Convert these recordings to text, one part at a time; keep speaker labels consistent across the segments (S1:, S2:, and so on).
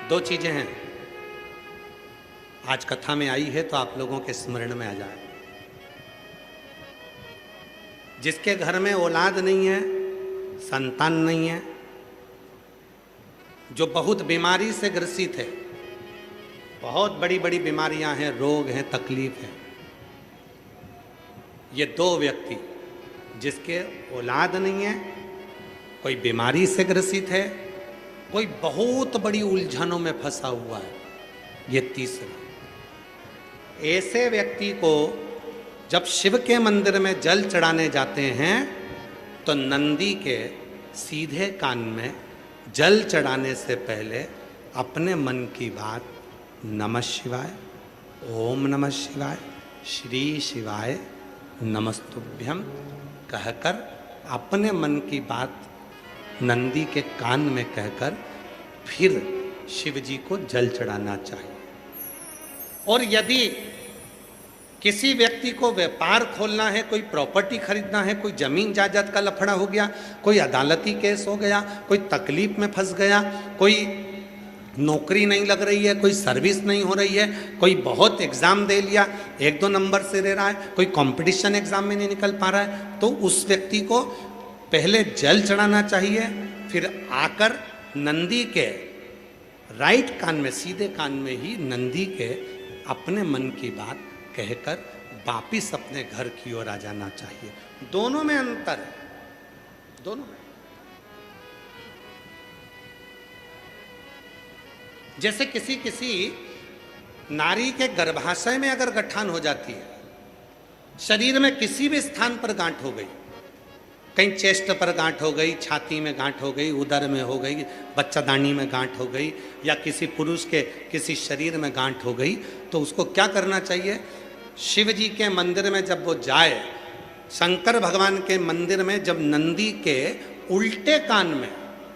S1: दो चीजें हैं, आज कथा में आई है तो आप लोगों के स्मरण में आ जाए। जिसके घर में औलाद नहीं है, संतान नहीं है, जो बहुत बीमारी से ग्रसित है, बहुत बड़ी बड़ी बीमारियां हैं, रोग हैं, तकलीफ है, ये दो व्यक्ति जिसके औलाद नहीं है, कोई बीमारी से ग्रसित है, कोई बहुत बड़ी उलझनों में फंसा हुआ है, ये तीसरा। ऐसे व्यक्ति को जब शिव के मंदिर में जल चढ़ाने जाते हैं तो नंदी के सीधे कान में जल चढ़ाने से पहले अपने मन की बात नमः शिवाय, ओम नमः शिवाय, श्री शिवाय नमस्तुभ्यम कहकर अपने मन की बात नंदी के कान में कहकर फिर शिव जी को जल चढ़ाना चाहिए। और यदि किसी व्यक्ति को व्यापार खोलना है, कोई प्रॉपर्टी खरीदना है, कोई जमीन जायदाद का लफड़ा हो गया, कोई अदालती केस हो गया, कोई तकलीफ में फंस गया, कोई नौकरी नहीं लग रही है, कोई सर्विस नहीं हो रही है, कोई बहुत एग्जाम दे लिया, 1-2 नंबर से दे रहा है, कोई कंपटीशन एग्जाम में नहीं निकल पा रहा है, तो उस व्यक्ति को पहले जल चढ़ाना चाहिए, फिर आकर नंदी के राइट कान में, सीधे कान में ही नंदी के अपने मन की बात कहकर वापिस अपने घर की ओर आ जाना चाहिए। दोनों में अंतर है, दोनों में। जैसे किसी नारी के गर्भाशय में अगर गठान हो जाती है, शरीर में किसी भी स्थान पर गांठ हो गई, कहीं चेस्ट पर गांठ हो गई, छाती में गांठ हो गई, उदर में हो गई, बच्चादानी में गांठ हो गई, या किसी पुरुष के किसी शरीर में गांठ हो गई, तो उसको क्या करना चाहिए? शिव जी के मंदिर में जब वो जाए, शंकर भगवान के मंदिर में जब नंदी के उल्टे कान में,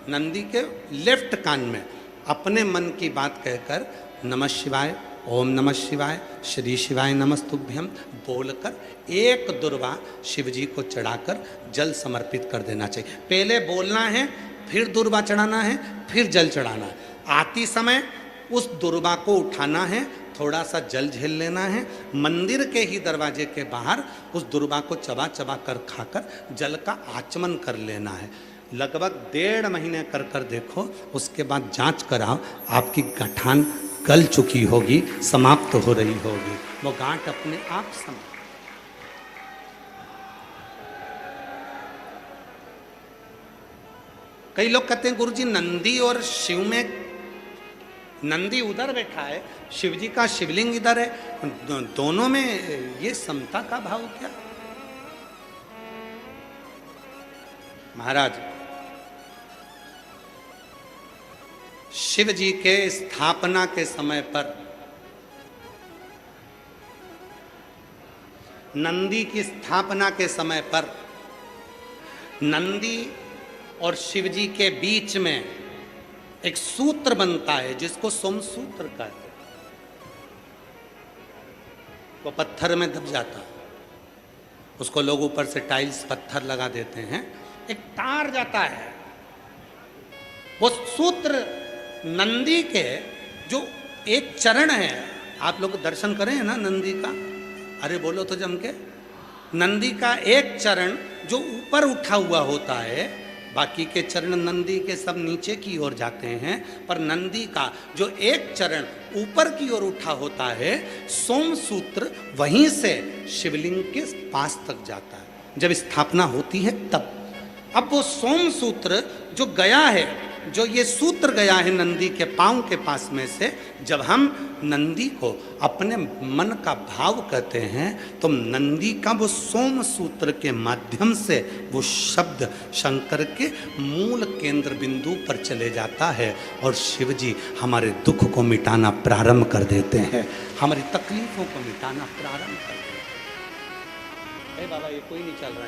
S1: नंदी के लेफ्ट कान में अपने मन की बात कहकर नमः शिवाय, ओम नमः शिवाय, श्री शिवाय नमस्तुभ्यम बोलकर एक दुर्वा शिव जी को चढ़ाकर जल समर्पित कर देना चाहिए। पहले बोलना है, फिर दुर्वा चढ़ाना है, फिर जल चढ़ाना है। आती समय उस दुर्वा को उठाना है, थोड़ा सा जल झेल लेना है, मंदिर के ही दरवाजे के बाहर उस दुर्वा को चबा चबा कर खाकर जल का आचमन कर लेना है। लगभग 1.5 महीने कर कर देखो, उसके बाद जांच कराओ, आपकी गठान गल चुकी होगी, समाप्त हो रही होगी, वो गांठ अपने आप समाप्त। कई लोग कहते हैं गुरुजी नंदी और शिव में, नंदी उधर बैठा है, शिव जी का शिवलिंग इधर है, दोनों में ये समता का भाव क्या? महाराज, शिव जी के स्थापना के समय पर नंदी की स्थापना के समय पर नंदी और शिव जी के बीच में एक सूत्र बनता है जिसको सोमसूत्र कहते हैं। वो पत्थर में दब जाता है, उसको लोग ऊपर से टाइल्स पत्थर लगा देते हैं, एक तार जाता है। वो सूत्र नंदी के जो एक चरण है, आप लोग दर्शन करें ना नंदी का, अरे बोलो तो जम के, नंदी का एक चरण जो ऊपर उठा हुआ होता है, बाकी के चरण नंदी के सब नीचे की ओर जाते हैं, पर नंदी का जो एक चरण ऊपर की ओर उठा होता है, सोमसूत्र वहीं से शिवलिंग के पास तक जाता है जब स्थापना होती है तब। अब वो सोमसूत्र जो गया है, जो ये सूत्र गया है नंदी के पांव के पास में से, जब हम नंदी को अपने मन का भाव कहते हैं तो नंदी का वो सोम सूत्र के माध्यम से वो शब्द शंकर के मूल केंद्र बिंदु पर चले जाता है और शिव जी हमारे दुख को मिटाना प्रारंभ कर देते हैं, हमारी तकलीफों को मिटाना प्रारंभ कर देते हैं। बाबा ये कोई नहीं चल रहा है।